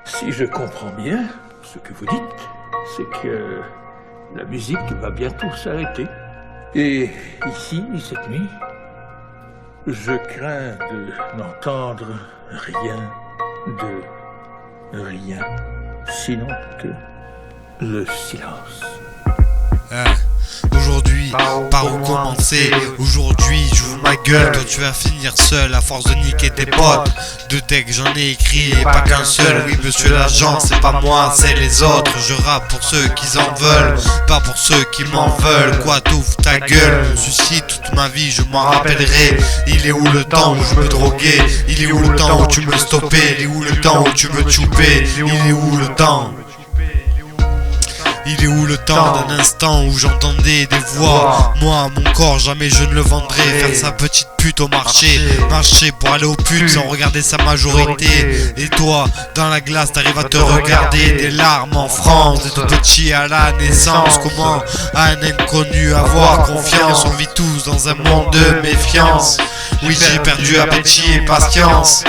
Si je comprends bien, ce que vous dites, c'est que la musique va bientôt s'arrêter. Et ici, cette nuit, je crains de n'entendre rien, sinon que le silence. Aujourd'hui, par où commencer? Aujourd'hui, j'ouvre ma gueule, toi tu vas finir seul à force de niquer tes potes. Deux textes j'en ai écrit et pas qu'un seul. Oui monsieur l'agent, c'est pas moi, c'est les autres. Je rappe pour ceux qui en veulent, pas pour ceux qui m'en veulent. Quoi, t'ouvres ta gueule, mon suicide toute ma vie je m'en rappellerai. Il est où le temps où je me droguais? Il est où le temps où tu me stoppais? Il est où le temps où tu me choupais? Il est où le temps? Il est où le temps d'un instant où j'entendais des voix? Moi, mon corps, jamais je ne le vendrai. Faire sa petite pute au marché, marcher pour aller aux putes sans regarder sa majorité. Et toi, dans la glace, t'arrives à te regarder. Des larmes en France, des tout petits à la naissance. Comment à un inconnu avoir confiance? On vit tous dans un monde de méfiance. Oui, j'ai perdu appétit et patience.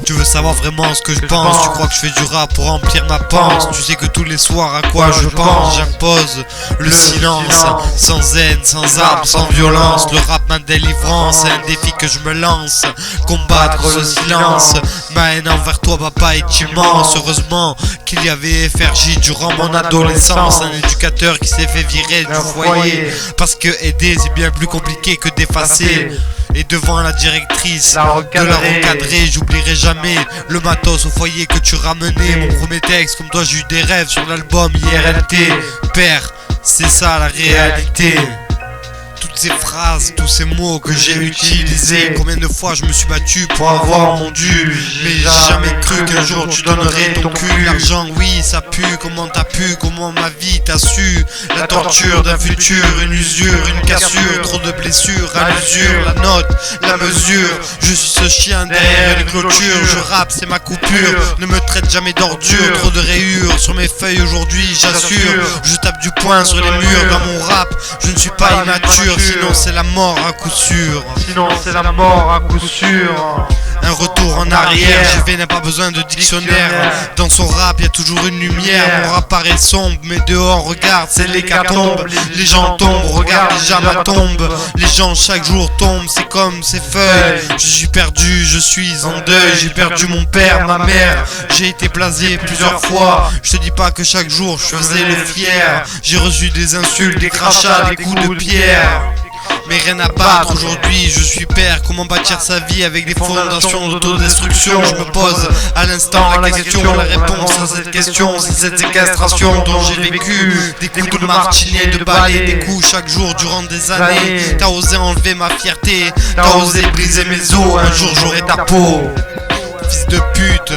Tu veux savoir vraiment ce que je pense? Tu crois que je fais du rap pour remplir ma panse? Tu sais que tous les soirs à quoi je pense? J'impose le silence, sans haine, sans armes, sans violence. Le rap ma délivrance, c'est un défi que je me lance. Combattre ce silence, ma haine envers toi papa est immense. Heureusement qu'il y avait FRJ durant mon adolescence. Un éducateur qui s'est fait virer du foyer. Parce que aider c'est bien plus compliqué que d'effacer. Et devant la directrice, de la recadrer, j'oublierai jamais le matos au foyer que tu ramenais. Mon premier texte, comme toi j'ai eu des rêves sur l'album IRLT. Père, c'est ça la réalité. Toutes ces phrases, tous ces mots que j'ai utilisés. Combien de fois je me suis battu pour avoir mon dû. Mais j'ai jamais cru qu'un jour tu donnerais ton cul. L'argent oui ça pue, comment t'as pu? Comment ma vie t'a su? La torture d'un futur, une usure, une cassure. Trop de blessures à l'usure, la note, la mesure. Je suis ce chien derrière les clôtures. Je rappe c'est ma coupure, ne me traite jamais d'ordure. Trop de rayures sur mes feuilles aujourd'hui j'assure. Je tape du poing sur les murs dans mon rap. Je ne suis pas immature. Sinon c'est la mort à coup sûr. Sinon c'est la mort à coup sûr. Un retour en arrière, JV n'a pas besoin de dictionnaire. Dans son rap y'a toujours une lumière. Mon rap paraît sombre mais dehors regarde c'est l'hécatombe. Les gens tombent, regarde déjà ma tombe. Les gens chaque jour tombent, c'est comme ces feuilles. Je suis perdu, je suis en deuil. J'ai perdu mon père, ma mère. J'ai été blasé plusieurs fois. Je te dis pas que chaque jour je faisais le fier. J'ai reçu des insultes, des crachats, des coups de pierre. Mais rien à battre, aujourd'hui je suis père. Comment bâtir sa vie avec des fondations d'autodestruction? Je me pose à l'instant la question, la réponse à cette question. C'est cette séquestration dont j'ai vécu. Des coups de martinet, de balai, des coups chaque jour durant des années. T'as osé enlever ma fierté, t'as osé briser mes os. Un jour j'aurai ta peau. Fils de pute,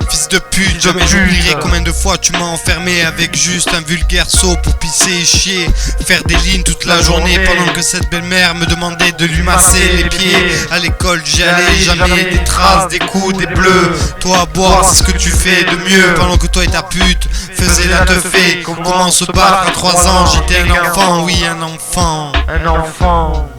fils de pute, jamais j'oublierai combien de fois tu m'as enfermé avec juste un vulgaire seau pour pisser et chier. Faire des lignes toute la journée pendant que cette belle-mère me demandait de lui masser les pieds. À l'école j'y allais jamais, des traces, des coups, des bleus. Toi à boire c'est ce que tu fais de mieux. Pendant que toi et ta pute faisaient la teufée. Comment se battre à 3 ans? J'étais un enfant, oui un enfant. Un enfant.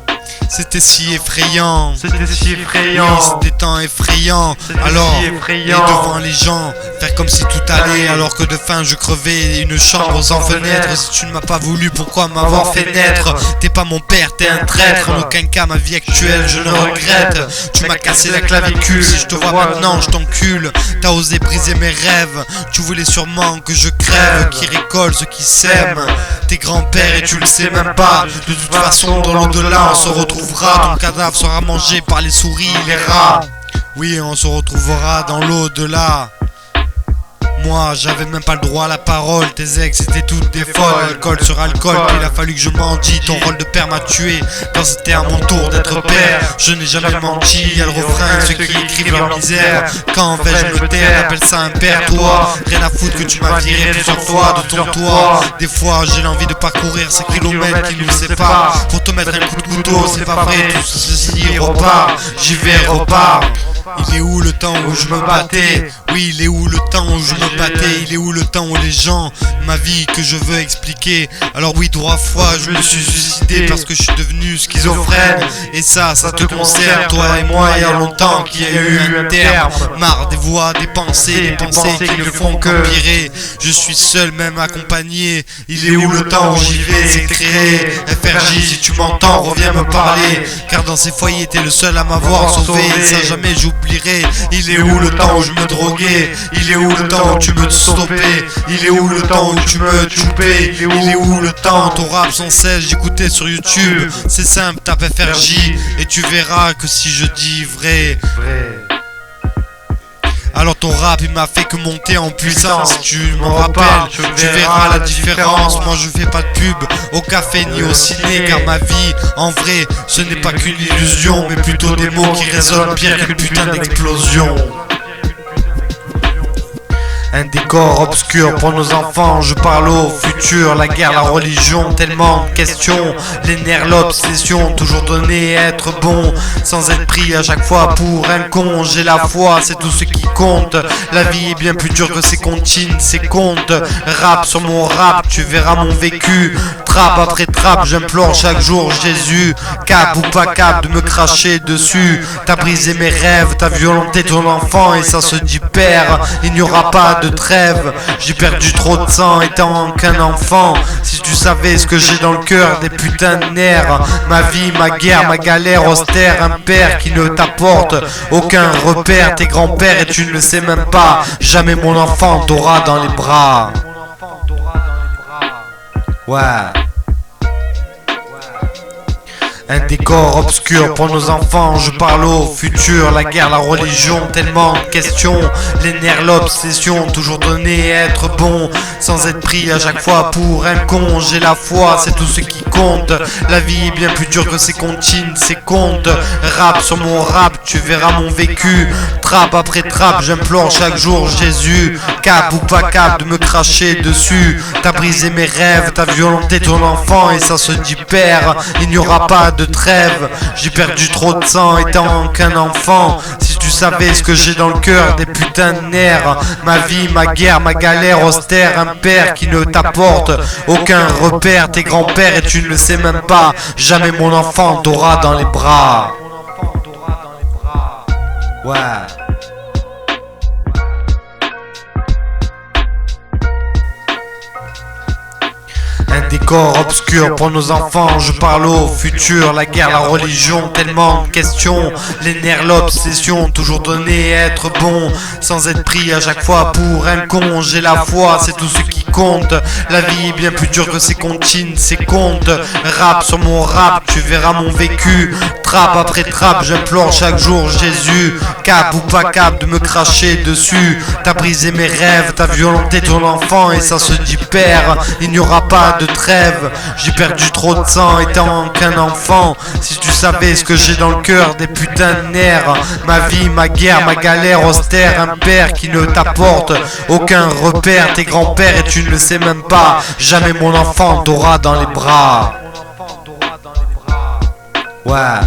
C'était si effrayant. C'était si effrayant. Oui, c'était tant effrayant. Alors, si effrayant. et devant les gens, faire comme si tout allait. Alors que de faim je crevais, une chambre sans fenêtre. Si tu ne m'as pas voulu, pourquoi m'avoir fait naître? T'es pas mon père, t'es un traître. En aucun cas ma vie actuelle je ne regrette. Tu m'as cassé la clavicule, si je te vois maintenant je t'encule. T'as osé briser mes rêves. Tu voulais sûrement que je crève. Qui récolte ceux qui s'aiment. Tes grands-pères et tu le sais même pas. De toute façon dans l'au-delà on se retrouvera. Ton cadavre sera mangé par les souris, les rats. Oui, on se retrouvera dans l'au-delà. Moi, j'avais même pas le droit à la parole. Tes ex étaient toutes des folles. Alcool sur alcool, il a fallu que je mendie. Ton rôle de père m'a tué quand c'était à mon tour d'être père. Je n'ai jamais menti, y'a le refrain, ceux qui écrivent leur misère. Quand vais-je me taire, appelle ça un père, toi. Rien à foutre que tu m'as viré plusieurs fois de ton toit. Des fois, j'ai l'envie de parcourir ces kilomètres qui nous séparent. Pour te mettre un coup de couteau, c'est pas vrai, tout ceci repart. J'y vais, repart. Il est où le temps où je me battais? Oui, il est où le temps où je me battais? Il est où le temps où les gens, ma vie que je veux expliquer? Alors oui, 3 fois je me suis suicidé parce que je suis devenu schizophrène. Et ça te concerne, toi et moi, il y a longtemps qu'il y a eu un terme. Marre des voix, des pensées qui ne font qu'empirer. Je suis seul, même accompagné. Il est où le temps où j'y vais? C'est créé. FRJ, si tu m'entends, reviens me parler. Car dans ces foyers, t'es le seul à m'avoir sauvé. Et ça jamais j'oublierai. Il est où le temps où je me droguais? Il est où le temps où tu me stoppais? Il est où le temps où tu me choupais? Il est où le temps où ton rap sans cesse j'écoutais sur YouTube? C'est simple, tape FRJ et tu verras que si je dis vrai. Alors ton rap il m'a fait que monter en puissance. Si tu m'en rappelles, tu verras la différence. Moi je fais pas de pub au café ni au ciné, car ma vie en vrai ce n'est pas qu'une illusion, mais plutôt des mots qui résonnent pire qu'une putain d'explosion. Un décor obscur pour nos enfants, je parle au futur. La guerre, la religion, tellement de questions. Les nerfs, l'obsession, toujours donner, être bon, sans être pris à chaque fois pour un con. J'ai la foi, c'est tout ce qui compte. La vie est bien plus dure que ces comptines, ces comptes. Rap sur mon rap, tu verras mon vécu. Trappe après trappe, j'implore chaque jour Jésus. Cap ou pas cap de me cracher dessus. T'as brisé mes rêves, t'as violenté ton enfant et ça se dit père. Il n'y aura pas de trêve. J'ai perdu trop de sang étant qu'un enfant. Si tu savais ce que j'ai dans le cœur, des putains de nerfs. Ma vie, ma guerre, ma galère austère. Un père qui ne t'apporte aucun repère. Tes grands-pères et tu ne le sais même pas. Jamais mon enfant t'aura dans les bras. Ouais. Un décor obscur pour nos enfants, je parle au futur. La guerre, la religion, tellement de questions. Les nerfs, l'obsession, toujours donner, être bon, sans être pris à chaque fois pour un con. J'ai la foi, c'est tout ce qui compte. La vie est bien plus dure que ces comptines, ces comptes. Rap sur mon rap, tu verras mon vécu. Trappe après trappe, j'implore chaque jour Jésus. Cap ou pas cap de me cracher dessus. T'as brisé mes rêves, t'as violenté ton enfant et ça se dit père. Il n'y aura pas de trêve. J'ai perdu trop de sang étant qu'un enfant. Si tu savais ce que j'ai dans le cœur, des putains de nerfs. Ma vie, ma guerre, ma galère austère. Un père qui ne t'apporte aucun repère. Tes grands-pères et tu ne le sais même pas. Jamais mon enfant t'aura dans les bras. Ouais. Un décor obscur pour nos enfants, je parle au futur. La guerre, la religion, tellement de questions. Les nerfs, l'obsession, toujours donner, être bon, sans être pris à chaque fois pour un con. J'ai la foi, c'est tout ce qui compte. La vie est bien plus dure que ces comptines, ces comptes. Rap sur mon rap, tu verras mon vécu. Trappe après trappe, j'implore chaque jour Jésus. Cap ou pas cap de me cracher dessus. T'as brisé mes rêves, t'as violenté ton enfant et ça se dit père. Il n'y aura pas de trêve. J'ai perdu trop de sang étant qu'un enfant. Si tu savais ce que j'ai dans le cœur, des putains de nerfs. Ma vie, ma guerre, ma galère austère. Un père qui ne t'apporte aucun repère. Tes grands-pères et tu ne le sais même pas. Jamais mon enfant t'aura dans les bras. Ouais.